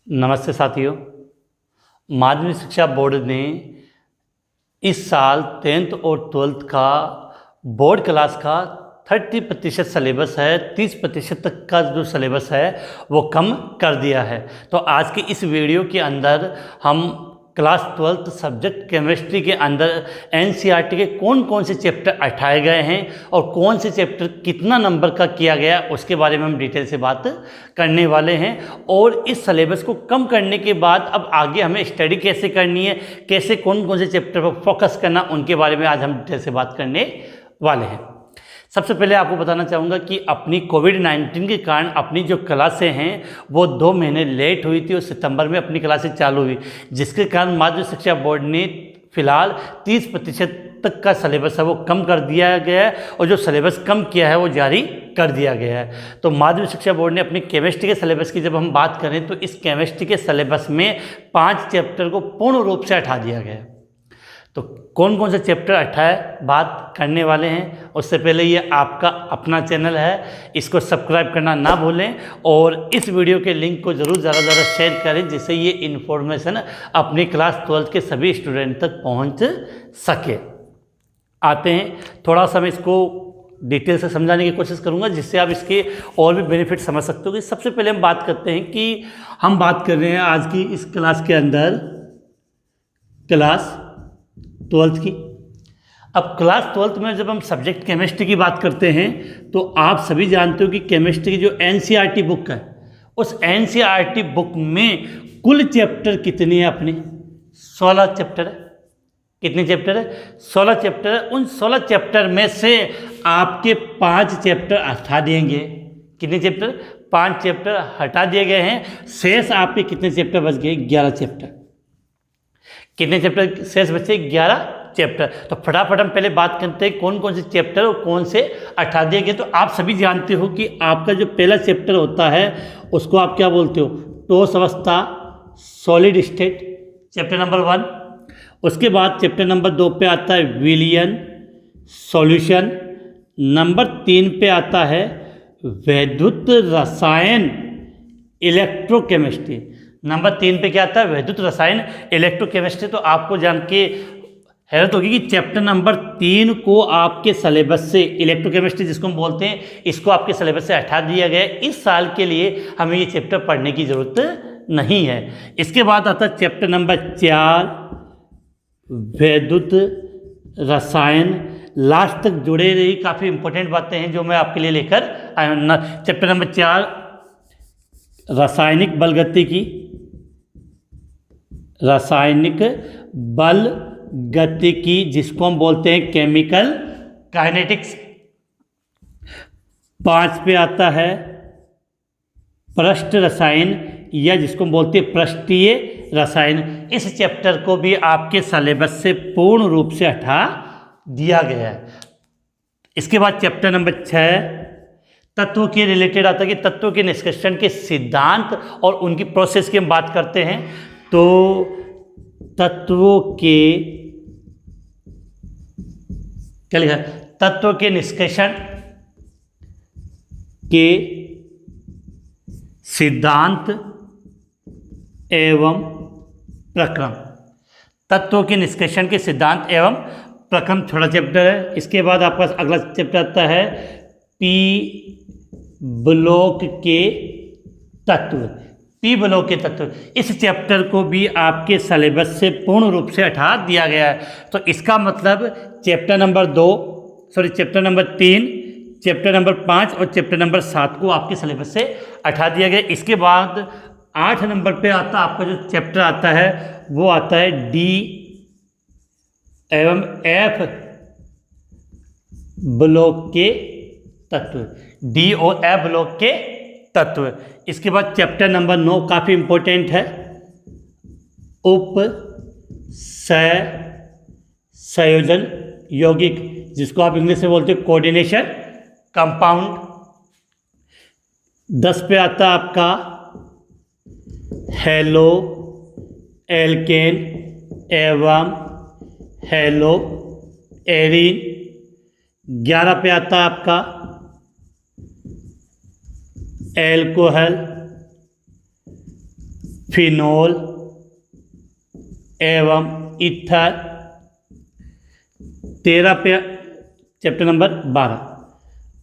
नमस्ते साथियों। माध्यमिक शिक्षा बोर्ड ने इस साल 10th और 12th का बोर्ड क्लास का 30% सिलेबस है, 30% तक का जो सिलेबस है वो कम कर दिया है। तो आज की इस वीडियो के अंदर हम क्लास 12th सब्जेक्ट केमिस्ट्री के अंदर एनसीईआरटी के कौन कौन से चैप्टर उठाए गए हैं और कौन से चैप्टर कितना नंबर का किया गया उसके बारे में हम डिटेल से बात करने वाले हैं। और इस सिलेबस को कम करने के बाद अब आगे हमें स्टडी कैसे करनी है, कैसे कौन कौन से चैप्टर पर फोकस करना, उनके बारे में आज हम डिटेल से बात करने वाले हैं। सबसे पहले आपको बताना चाहूँगा कि अपनी कोविड-19 के कारण अपनी जो क्लासें हैं वो 2 महीने लेट हुई थी और सितंबर में अपनी क्लासें चालू हुई, जिसके कारण माध्यमिक शिक्षा बोर्ड ने फिलहाल 30% तक का सिलेबस है वो कम कर दिया गया है और जो सिलेबस कम किया है वो जारी कर दिया गया है। तो माध्यमिक शिक्षा बोर्ड ने अपनी केमिस्ट्री के सिलेबस की जब हम बात करें तो इस केमिस्ट्री के सिलेबस में 5 चैप्टर को पूर्ण रूप से हटा दिया गया है। तो कौन कौन से चैप्टर हटाए बात करने वाले हैं। उससे पहले ये आपका अपना चैनल है, इसको सब्सक्राइब करना ना भूलें और इस वीडियो के लिंक को ज़रूर ज़्यादा शेयर करें, जिससे ये इन्फॉर्मेशन अपनी क्लास 12th के सभी स्टूडेंट तक पहुंच सके। आते हैं, थोड़ा सा मैं इसको डिटेल से समझाने की कोशिश करूंगा जिससे आप इसके और भी बेनिफिट समझ सकते हो। कि सबसे पहले हम बात करते हैं कि हम बात कर रहे हैं आज की इस क्लास के अंदर क्लास 12th की। अब क्लास 12th में जब हम सब्जेक्ट केमिस्ट्री की बात करते हैं तो आप सभी जानते हो कि केमिस्ट्री की जो एनसीईआरटी बुक है उस एनसीईआरटी बुक में कुल चैप्टर कितने हैं अपने 16 चैप्टर है। कितने चैप्टर है? 16 चैप्टर है। उन 16 चैप्टर में से आपके 5 चैप्टर हटा देंगे। कितने चैप्टर? 5 चैप्टर हटा दिए गए हैं। शेष आपके कितने चैप्टर बच गए? 11 चैप्टर। कितने चैप्टर शेष बचे? 11 चैप्टर। तो फटाफट हम पहले बात करते हैं कौन कौन से चैप्टर और कौन से हटा दिए गए। तो आप सभी जानते हो कि आपका जो पहला चैप्टर होता है उसको आप क्या बोलते हो? ठोस अवस्था, सॉलिड स्टेट, चैप्टर नंबर 1। उसके बाद चैप्टर नंबर 2 पे आता है विलियन सॉल्यूशन। नंबर 3 पे आता है वैद्युत रसायन इलेक्ट्रोकेमिस्ट्री। नंबर 3 पे क्या आता है? वैद्युत रसायन इलेक्ट्रोकेमिस्ट्री। तो आपको जान के हैरत होगी कि चैप्टर नंबर 3 को आपके सिलेबस से, इलेक्ट्रोकेमिस्ट्री जिसको हम बोलते हैं, इसको आपके सिलेबस से हटा दिया गया है। इस साल के लिए हमें ये चैप्टर पढ़ने की ज़रूरत नहीं है। इसके बाद आता है चैप्टर नंबर 4 वैद्युत रसायन। लास्ट तक जुड़े रही, काफ़ी इंपॉर्टेंट बातें हैं जो मैं आपके लिए लेकर आया हूं। चैप्टर नंबर 4 रासायनिक बलगतिकी, रासायनिक बल गतिकी जिसको हम बोलते हैं केमिकल काइनेटिक्स। 5 पे आता है पृष्ठ रसायन या जिसको हम बोलते हैं पृष्ठीय रसायन। इस चैप्टर को भी आपके सिलेबस से पूर्ण रूप से हटा दिया गया है। इसके बाद चैप्टर नंबर 6 तत्व के रिलेटेड आता है कि तत्वों के निष्कर्षण के सिद्धांत और उनकी प्रोसेस की हम बात करते हैं। तो तत्वों के क्या लिखा? तत्व के निष्कर्षण के सिद्धांत एवं प्रक्रम। तत्वों के निष्कर्षण के सिद्धांत एवं प्रक्रम छोटा चैप्टर है। इसके बाद आपका अगला चैप्टर आता है पी ब्लॉक के तत्व। पी ब्लॉक के तत्व, इस चैप्टर को भी आपके सिलेबस से पूर्ण रूप से हटा दिया गया है। तो इसका मतलब चैप्टर नंबर 3, चैप्टर नंबर 5 और चैप्टर नंबर 7 को आपके सिलेबस से हटा दिया गया। इसके बाद 8 नंबर पे आता आपका जो चैप्टर आता है वो आता है डी एवं एफ ब्लॉक के तत्व। डी और एफ ब्लॉक के तत्व। इसके बाद चैप्टर नंबर 9 काफ़ी इंपॉर्टेंट है, उप संयोजन यौगिक जिसको आप इंग्लिश में बोलते हो कोऑर्डिनेशन कंपाउंड। 10 पे आता आपका हेलो एल्केन एवं हेलो एरीन। 11 पे आता आपका एल्कोहल फिनोल एवं ईथर। 13 पे चैप्टर नंबर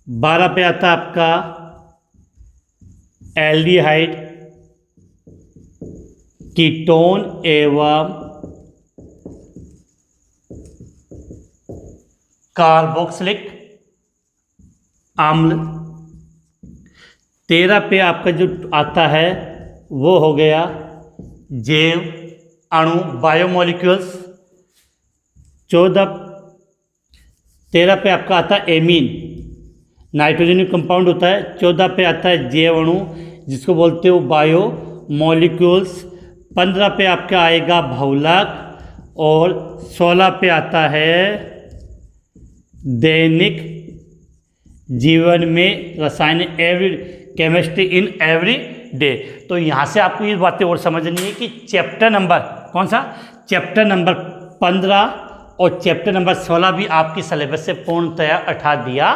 12 पे आता है आपका एल्डिहाइड, कीटोन एवं कार्बोक्सिलिक अम्ल। 13 पे आपका जो आता है वो हो गया जैव अणु, बायोमोलिक्यूल्स। 13 पे आपका आता है एमीन, नाइट्रोजन कंपाउंड होता है। 14 पे आता है जैव अणु जिसको बोलते हो बायो मॉलिक्यूल्स। 15 पे आपका आएगा बहुलक और 16 पे आता है दैनिक जीवन में रसायन, every chemistry in every day. तो यहाँ से आपको ये बातें और समझनी है कि चैप्टर नंबर कौन सा, चैप्टर नंबर 15 और चैप्टर नंबर 16 भी आपकी सिलेबस से पूर्णतया हटा दिया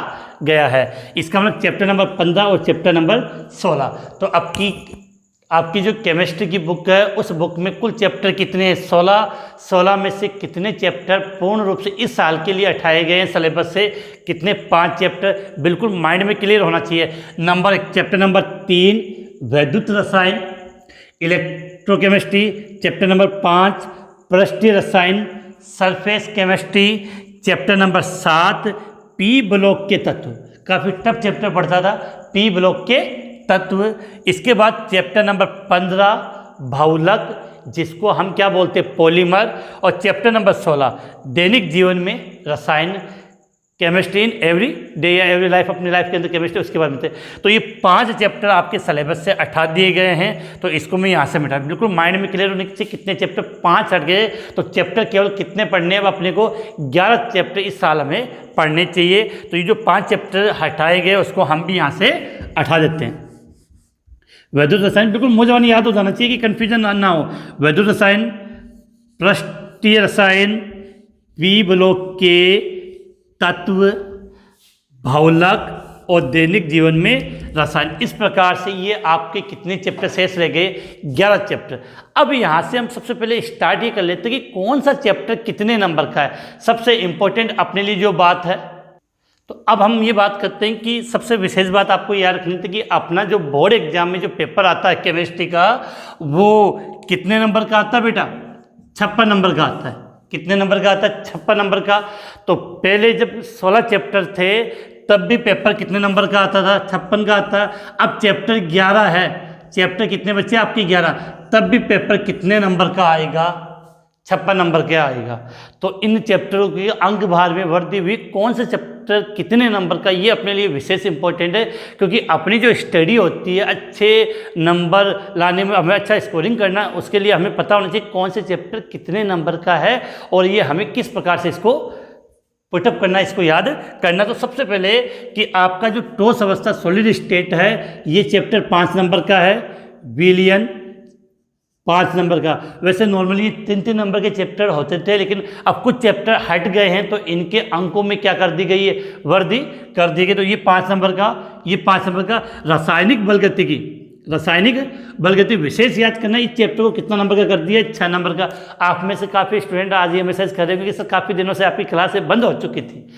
गया है। इसका मतलब चैप्टर नंबर 15 और चैप्टर नंबर 16। तो आपकी जो केमिस्ट्री की बुक है उस बुक में कुल चैप्टर कितने हैं, 16 में से कितने चैप्टर पूर्ण रूप से इस साल के लिए हटाए गए हैं सिलेबस से, कितने 5 चैप्टर बिल्कुल माइंड में क्लियर होना चाहिए। नंबर 1 चैप्टर नंबर 3 वैद्युत रसायन इलेक्ट्रोकेमिस्ट्री, चैप्टर नंबर 5 पृष्ठीय रसायन surface chemistry, chapter number 7 P block के तत्व, काफ़ी टफ चैप्टर पढ़ता था पी ब्लॉक के तत्व। इसके बाद चैप्टर नंबर 15 बहुलक जिसको हम क्या बोलते हैं पॉलीमर, और चैप्टर नंबर 16 दैनिक जीवन में रसायन, केमिस्ट्री इन एवरी डे या एवरी लाइफ, अपनी लाइफ के अंदर केमिस्ट्री उसके बाद में। तो ये 5 चैप्टर आपके सिलेबस से हटा दिए गए हैं। तो इसको मैं यहाँ से मिटा, बिल्कुल माइंड में क्लियर होने चाहिए कितने चैप्टर, 5 हट गए। तो चैप्टर केवल कितने पढ़ने हैं, अब अपने को 11 चैप्टर इस साल हमें पढ़ने चाहिए। तो ये जो 5 चैप्टर हटाए गए उसको हम भी यहाँ से हटा देते हैं। वैद्युत रसायन बिल्कुल मुझे याद हो जाना चाहिए कि कन्फ्यूजन ना हो। वैद्युत रसायन, पृष्ठीय रसायन, पी ब्लॉक के तत्व, बहुलक और दैनिक जीवन में रसायन। इस प्रकार से ये आपके कितने चैप्टर शेष रह गए, 11 चैप्टर। अब यहाँ से हम सबसे पहले स्टार्ट ये कर लेते हैं कि कौन सा चैप्टर कितने नंबर का है। सबसे इम्पोर्टेंट अपने लिए जो बात है, तो अब हम ये बात करते हैं कि सबसे विशेष बात आपको याद रखनी थी कि अपना जो बोर्ड एग्जाम में जो पेपर आता है केमिस्ट्री का, वो कितने नंबर का आता है बेटा, 56 नंबर का आता है। कितने नंबर का आता है, 56 नंबर का। तो पहले जब 16 चैप्टर थे तब भी पेपर कितने नंबर का आता था, 56 का आता। अब चैप्टर 11 है, चैप्टर कितने बच्चे आपकी 11, तब भी पेपर कितने नंबर का आएगा, 56 नंबर का आएगा। तो इन चैप्टरों के अंक भार में वृद्धि हुई, कौन से चैप्टर कितने नंबर का, ये अपने लिए विशेष इंपॉर्टेंट है। क्योंकि अपनी जो स्टडी होती है, अच्छे नंबर लाने में, हमें अच्छा स्कोरिंग करना, उसके लिए हमें पता होना चाहिए कौन से चैप्टर कितने नंबर का है और ये हमें किस प्रकार से इसको पुटअप करना, इसको याद करना। तो सबसे पहले कि आपका जो ठोस अवस्था सॉलिड स्टेट है, ये चैप्टर 5 नंबर का है। विलयन 5 नंबर का। वैसे नॉर्मली 3-3 नंबर के चैप्टर होते थे, लेकिन अब कुछ चैप्टर हट गए हैं तो इनके अंकों में क्या कर दी गई है, वृद्धि कर दी गई। तो ये 5 नंबर का, ये 5 नंबर का। रासायनिक बलगतिकी, रासायनिक बलगति विशेष याद करना, इस चैप्टर को कितना नंबर का कर दिया, 6 नंबर का। आप में से काफ़ी स्टूडेंट आज ये मैसेज कर रहे हैं कि सर काफ़ी दिनों से आपकी क्लासें बंद हो चुकी थी।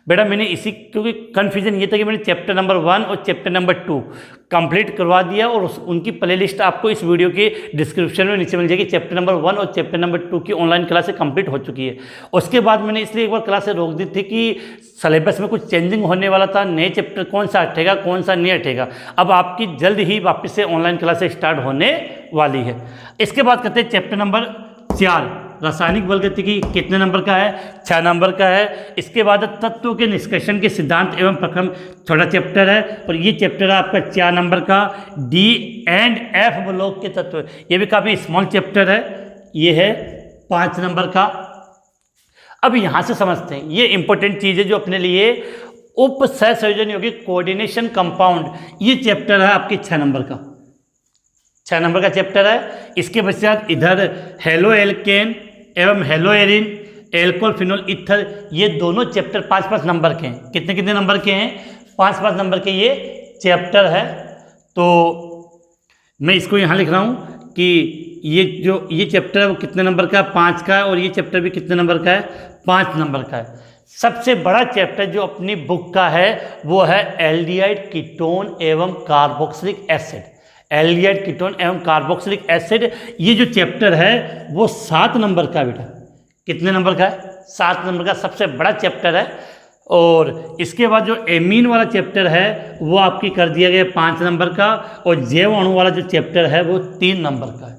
बेटा मैंने इसी, क्योंकि कन्फ्यूजन ये था कि मैंने चैप्टर नंबर 1 और चैप्टर नंबर 2 कंप्लीट करवा दिया और उनकी प्लेलिस्ट आपको इस वीडियो के डिस्क्रिप्शन में नीचे मिल जाएगी। चैप्टर नंबर 1 और चैप्टर नंबर 2 की ऑनलाइन क्लासें कंप्लीट हो चुकी है। उसके बाद मैंने इसलिए एक बार क्लासें रोक दी थी कि सिलेबस में कुछ चेंजिंग होने वाला था, नए चैप्टर कौन सा हटेगा कौन सा नहीं हटेगा। अब आपकी जल्द ही वापस से ऑनलाइन क्लासें स्टार्ट होने वाली है। इसके बाद कहते हैं चैप्टर नंबर 4 रासायनिक बलगतिकी, कितने नंबर का है, 6 नंबर का है। इसके बाद तत्वों के निष्कर्षण के सिद्धांत एवं प्रक्रम, छोटा चैप्टर है और ये चैप्टर है आपका 4 नंबर का। डी एंड एफ ब्लॉक के तत्व, ये भी काफ़ी स्मॉल चैप्टर है, ये है 5 नंबर का। अब यहाँ से समझते हैं, ये इंपॉर्टेंट चीज़ है जो अपने लिए उप सहसंयोजन यौगिक कोऑर्डिनेशन कंपाउंड, ये चैप्टर है आपके 6 नंबर का, 6 नंबर का चैप्टर है। इसके पश्चात इधर हेलो एल्केन एवं hello Erin, alcohol phenol ether, ये दोनों चैप्टर 5-5 नंबर के हैं। कितने कितने नंबर के हैं, 5-5 नंबर के ये चैप्टर है। तो मैं इसको यहाँ लिख रहा हूँ कि ये चैप्टर है वो कितने नंबर का है, 5 का है, और ये चैप्टर भी कितने नंबर का है, 5 नंबर का है। सबसे बड़ा चैप्टर जो अपनी बुक का है वो है एल्डिहाइड कीटोन एवं कार्बोक्सिलिक एसिड। एल्डिहाइड कीटोन एवं कार्बोक्सिलिक एसिड, ये जो चैप्टर है वो 7 नंबर का बेटा। कितने नंबर का है? 7 नंबर का सबसे बड़ा चैप्टर है। और इसके बाद जो एमीन वाला चैप्टर है वो आपकी कर दिया गया 5 नंबर का, और जैव अणु वाला जो चैप्टर है वो 3 नंबर का है।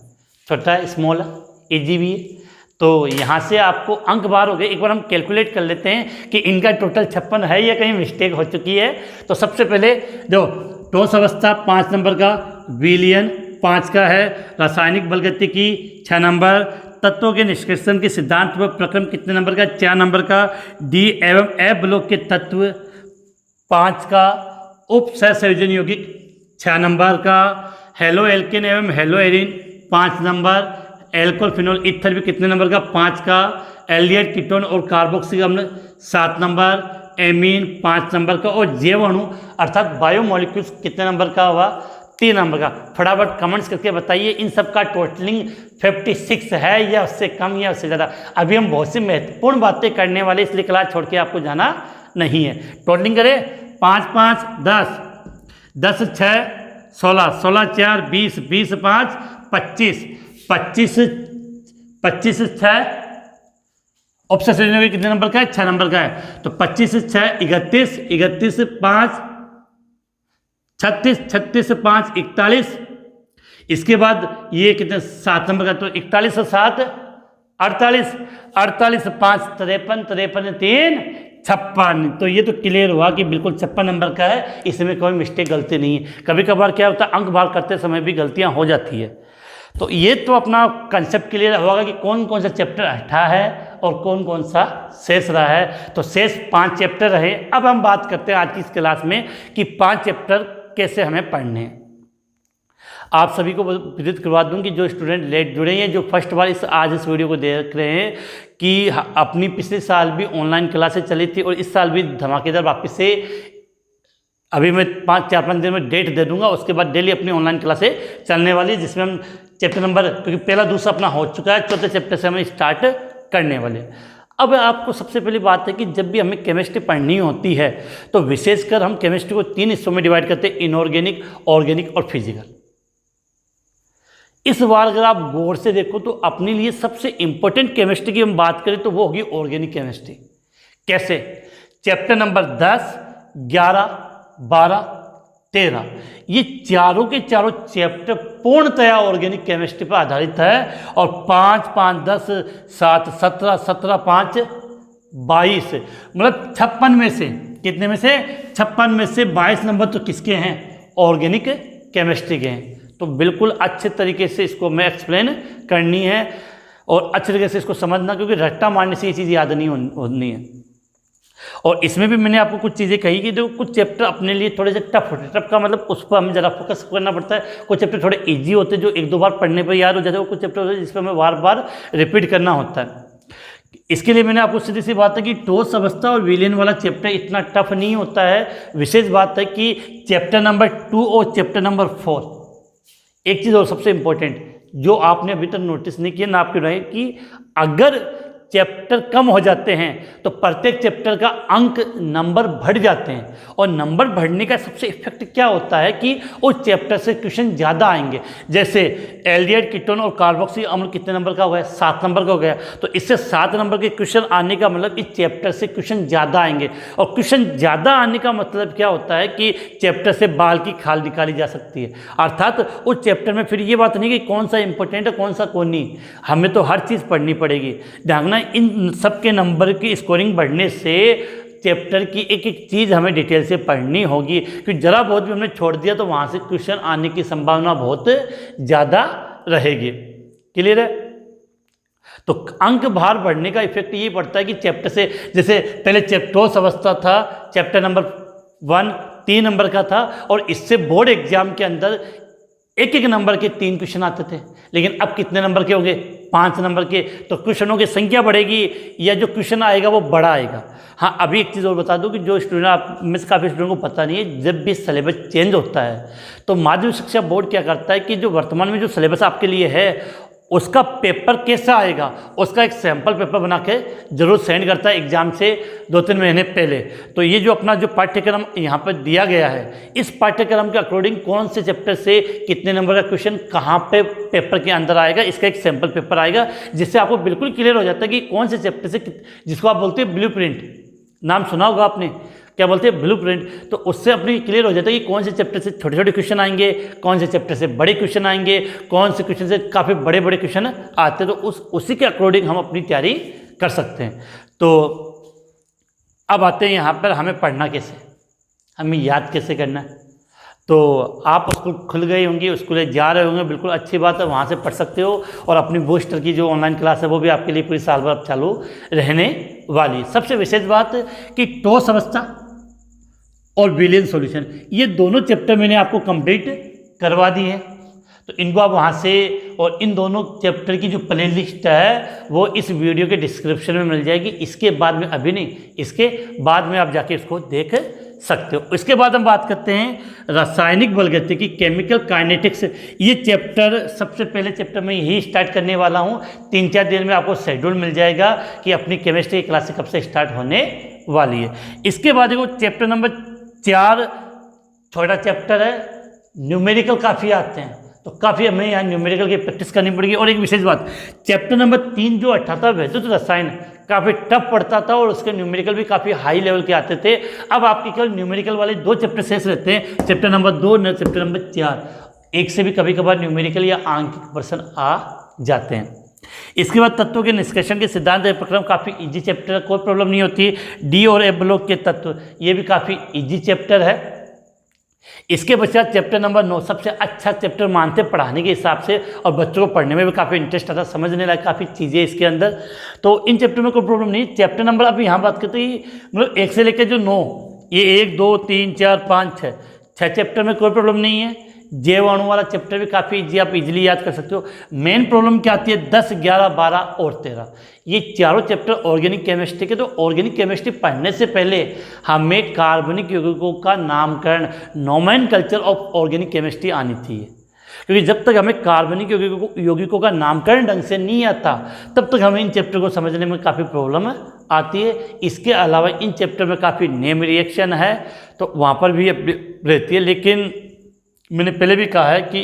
छोटा है, स्मॉल है, ईजी भी है। तो यहाँ से आपको अंक बार हो गए। एक बार हम कैलकुलेट कर लेते हैं कि इनका टोटल 56 है या कहीं मिस्टेक हो चुकी है। तो सबसे पहले जो ठोस अवस्था 5 नंबर का, विलयन 5 का है, रासायनिक बलगतिकी 6 नंबर, तत्वों के निष्कर्षण के सिद्धांत व प्रक्रम कितने नंबर का, 4 नंबर का, डी एवं एफ ब्लॉक के तत्व 5 का, उप सहसंयोजन यौगिक 6 नंबर का, हेलो एल्केन एवं hello Erin 5 number, alcohol phenol ether भी कितने नंबर का, 5 का, एल्डिहाइड कीटोन और कार्बोक्सिलिक अम्ल 7 नंबर, एमीन 5 नंबर का, और जैव अणु अर्थात बायोमोलिक्यूल्स कितने नंबर का हुआ, 3 नंबर का। फटाफट कमेंट्स करके बताइए इन सब का टोटलिंग 56 है या उससे कम या उससे ज़्यादा। अभी हम बहुत सी महत्वपूर्ण बातें करने वाले, इसलिए क्लास छोड़ के आपको जाना नहीं है। टोटलिंग करें 5 5 10, 10 6 16, 16 4 20, 20 5 25, 25 6 ऑप्शन कितने नंबर का है, 6 नंबर का है। तो 25 6 31, 31 5 36, 36 5 41। इसके बाद ये कितने 7 नंबर का, तो 41 और 7 48, 48 5 53, 53 3 56। तो ये तो क्लियर हुआ कि बिल्कुल 56 नंबर का है, इसमें कोई मिस्टेक गलती नहीं है। कभी कभार क्या होता है अंक भार करते समय भी गलतियां हो जाती है। तो ये तो अपना कंसेप्ट क्लियर होगा कि कौन कौन सा चैप्टर हटा है और कौन कौन सा शेष रहा है। तो शेष 5 चैप्टर रहे। अब हम बात करते हैं आज की इस क्लास में कि 5 चैप्टर कैसे हमें पढ़ने हैं। आप सभी को विदित करवा दूं कि जो स्टूडेंट लेट जुड़े हैं, जो फर्स्ट बार आज इस वीडियो को देख रहे हैं, कि अपनी पिछले साल भी ऑनलाइन क्लासेस चली थी और इस साल भी धमाकेदार वापस से, अभी मैं 4-5 दिन में डेट दे दूंगा, उसके बाद डेली अपनी ऑनलाइन क्लासेस चलने वाली, जिसमें हम चैप्टर नंबर, क्योंकि पहला दूसरा अपना हो चुका है, 4थे चैप्टर से हम स्टार्ट करने वाले। अब आपको सबसे पहली बात है कि जब भी हमें केमिस्ट्री पढ़नी होती है तो विशेषकर हम केमिस्ट्री को 3 हिस्सों में डिवाइड करते हैं, इनऑर्गेनिक, ऑर्गेनिक और फिजिकल। इस बार अगर आप गौर से देखो तो अपने लिए सबसे इंपॉर्टेंट केमिस्ट्री की हम बात करें तो वो होगी ऑर्गेनिक केमिस्ट्री। कैसे? चैप्टर नंबर 10, 11, 12, 13, ये चारों के चारों चैप्टर पूर्णतया ऑर्गेनिक केमिस्ट्री पर आधारित है। और 5 5 10 7 17 17 5 22, मतलब 56 में से, कितने में से, 56 में से 22 नंबर तो किसके हैं, ऑर्गेनिक केमिस्ट्री के हैं। तो बिल्कुल अच्छे तरीके से इसको मैं एक्सप्लेन करनी है और अच्छे तरीके से इसको समझना, क्योंकि रट्टा मारने से ये चीज़ याद नहीं होनी है। और इसमें भी मैंने आपको कुछ चीज़ें कही कि जो कुछ चैप्टर अपने लिए थोड़े से टफ होते हैं। टफ का मतलब उस पर हमें ज़रा फोकस करना पड़ता है। कुछ चैप्टर थोड़े इजी होते हैं जो 1-2 बार पढ़ने पर याद हो जाते हैं, और कुछ चैप्टर होते हैं जिस पर हमें बार बार रिपीट करना होता है। इसके लिए मैंने आपको सीधी सी बात है कि ठोस अवस्था और विलयन वाला चैप्टर इतना टफ नहीं होता है। विशेष बात है कि चैप्टर नंबर 2 और चैप्टर नंबर 4, एक चीज़ और सबसे इंपॉर्टेंट जो आपने अभी तक नोटिस नहीं किया ना आपके रहे, कि अगर चैप्टर कम हो जाते हैं तो प्रत्येक चैप्टर का अंक नंबर बढ़ जाते हैं। और नंबर बढ़ने का सबसे इफेक्ट क्या होता है कि उस चैप्टर से क्वेश्चन ज़्यादा आएंगे। जैसे एल्डिहाइड कीटोन और कार्बोक्सिलिक अम्ल कितने नंबर का हो गया, 7 नंबर का हो गया। तो इससे 7 नंबर के क्वेश्चन आने का मतलब इस चैप्टर से क्वेश्चन ज़्यादा आएंगे। और क्वेश्चन ज़्यादा आने का मतलब क्या होता है कि चैप्टर से बाल की खाल निकाली जा सकती है। अर्थात उस चैप्टर में फिर ये बात नहीं कि कौन सा इंपॉर्टेंट है कौन सा कौन नहीं, हमें तो हर चीज़ पढ़नी पड़ेगी। ध्यान, इन सब के नंबर की स्कोरिंग बढ़ने से चैप्टर की एक एक चीज़ हमें डिटेल से पढ़नी होगी, क्योंकि ज़रा बहुत भी हमने छोड़ दिया तो वहाँ से क्वेश्चन आने की संभावना बहुत ज़्यादा रहेगी। क्लियर है? तो अंक भार बढ़ने का इफेक्ट ये पड़ता है कि चैप्टर से, जैसे पहले ठोस अवस्था था, चैप्टर नंबर 1 3 नंबर का था, और इससे बोर्ड एग्जाम के अंदर एक नंबर के 3 क्वेश्चन आते थे। लेकिन अब कितने नंबर के हो गए, 5 नंबर के, तो क्वेश्चनों की संख्या बढ़ेगी या जो क्वेश्चन आएगा वो बड़ा आएगा। हाँ, अभी एक चीज़ और बता दूं कि जो स्टूडेंट आप में से काफ़ी स्टूडेंट को पता नहीं है, जब भी सिलेबस चेंज होता है तो माध्यमिक शिक्षा बोर्ड क्या करता है कि जो वर्तमान में जो सिलेबस आपके लिए है उसका पेपर कैसा आएगा उसका एक सैंपल पेपर बना के जरूर सेंड करता है एग्जाम से 2-3 महीने पहले। तो ये जो अपना जो पाठ्यक्रम यहाँ पर दिया गया है, इस पाठ्यक्रम के अकॉर्डिंग कौन से चैप्टर से कितने नंबर का क्वेश्चन कहाँ पे पेपर के अंदर आएगा, इसका एक सैंपल पेपर आएगा, जिससे आपको बिल्कुल क्लियर हो जाता है कि कौन से चैप्टर से, जिसको आप बोलते हैं ब्लूप्रिंट, नाम सुना होगा आपने, क्या बोलते हैं ब्लूप्रिंट। तो उससे अपनी क्लियर हो जाता है कि कौन से चैप्टर से छोटे छोटे क्वेश्चन आएंगे, कौन से चैप्टर से बड़े क्वेश्चन आएंगे, कौन से क्वेश्चन से काफ़ी बड़े बड़े क्वेश्चन आते हैं। तो उसी के अकॉर्डिंग हम अपनी तैयारी कर सकते हैं। तो अब आते हैं यहाँ पर हमें पढ़ना कैसे, हमें याद कैसे करना है। तो आप स्कूल खुल गई होंगी, स्कूल जा रहे होंगे, बिल्कुल अच्छी बात है, वहाँ से पढ़ सकते हो। और अपनी बूस्टर की जो ऑनलाइन क्लास है वो भी आपके लिए पूरी साल भर अब चालू रहने वाली है। सबसे विशेष बात कि ठोस अवस्था और विलियन सॉल्यूशन, ये दोनों चैप्टर मैंने आपको कंप्लीट करवा दी है। तो इनको आप वहाँ से, और इन दोनों चैप्टर की जो प्ले लिस्ट है वो इस वीडियो के डिस्क्रिप्शन में मिल जाएगी। इसके बाद में, अभी नहीं, इसके बाद में आप जाके इसको देख सकते हो। इसके बाद हम बात करते हैं रासायनिक बलगतिकी, केमिकल काइनेटिक्स। ये चैप्टर सबसे पहले चैप्टर मैं यही स्टार्ट करने वाला हूँ। 3-4 दिन में आपको शेड्यूल मिल जाएगा कि अपनी केमिस्ट्री की क्लास कब से स्टार्ट होने वाली है। इसके बाद देखो चैप्टर नंबर 4 छोटा चैप्टर है, न्यूमेरिकल काफ़ी आते हैं, तो काफ़ी हमें यहाँ न्यूमेरिकल की प्रैक्टिस करनी पड़ेगी। और एक विशेष बात, चैप्टर नंबर 3 जो 18 था वैद्युत रसायन, काफ़ी टफ पड़ता था और उसके न्यूमेरिकल भी काफ़ी हाई लेवल के आते थे। अब आपके केवल न्यूमेरिकल वाले 2 चैप्टर शेष रहते हैं, चैप्टर नंबर 2 और चैप्टर नंबर 4। एक से भी कभी कभार न्यूमेरिकल या आंकिक प्रश्न आ जाते हैं। इसके बाद तत्वों के निष्कर्षण के सिद्धांत प्रक्रम, काफ़ी इजी चैप्टर है, कोई प्रॉब्लम नहीं होती। डी और एफ ब्लॉक के तत्व, ये भी काफ़ी इजी चैप्टर है। इसके पश्चात चैप्टर नंबर 9 सबसे अच्छा चैप्टर मानते पढ़ाने के हिसाब से, और बच्चों को पढ़ने में भी काफ़ी इंटरेस्ट आता, समझने लायक काफ़ी चीज़ें इसके अंदर। तो इन चैप्टर में कोई प्रॉब्लम नहीं। चैप्टर नंबर अब यहाँ बात करते हैं मतलब 1 से लेकर जो 9, ये 1, 2, 3, 4, 5, 6 चैप्टर में कोई प्रॉब्लम नहीं है। जैव अणु वाला चैप्टर भी काफ़ी इजी, आप इजीली याद कर सकते हो। मेन प्रॉब्लम क्या आती है 10, 11, 12 और 13, ये चारों चैप्टर ऑर्गेनिक केमिस्ट्री के। तो ऑर्गेनिक केमिस्ट्री पढ़ने से पहले हमें कार्बनिक यौगिकों का नामकरण, नोमेनकल्चर ऑफ ऑर्गेनिक केमिस्ट्री आनी चाहिए, क्योंकि जब तक हमें कार्बनिक यौगिकों का नामकरण ढंग से नहीं आता तब तक हमें इन चैप्टर को समझने में काफ़ी प्रॉब्लम आती है। इसके अलावा इन चैप्टर में काफ़ी नेम रिएक्शन है, तो वहाँ पर भी रहती है। लेकिन मैंने पहले भी कहा है कि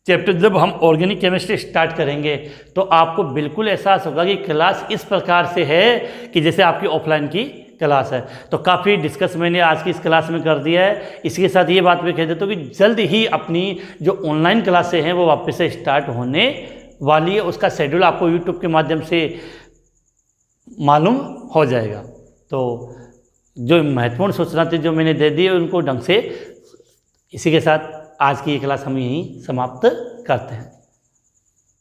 चैप्टर जब हम ऑर्गेनिक केमिस्ट्री स्टार्ट करेंगे तो आपको बिल्कुल एहसास होगा कि क्लास इस प्रकार से है कि जैसे आपकी ऑफलाइन की क्लास है। तो काफ़ी डिस्कस मैंने आज की इस क्लास में कर दिया है। इसके साथ ये बात भी कह देता हूँ कि जल्द ही अपनी जो ऑनलाइन क्लासें हैं वो वापस से स्टार्ट होने वाली है। उसका शेड्यूल आपको यूट्यूब के माध्यम से मालूम हो जाएगा। तो जो महत्वपूर्ण सूचना थी जो मैंने दे दी है उनको ढंग से, इसी के साथ आज की ये क्लास हम यहीं समाप्त करते हैं।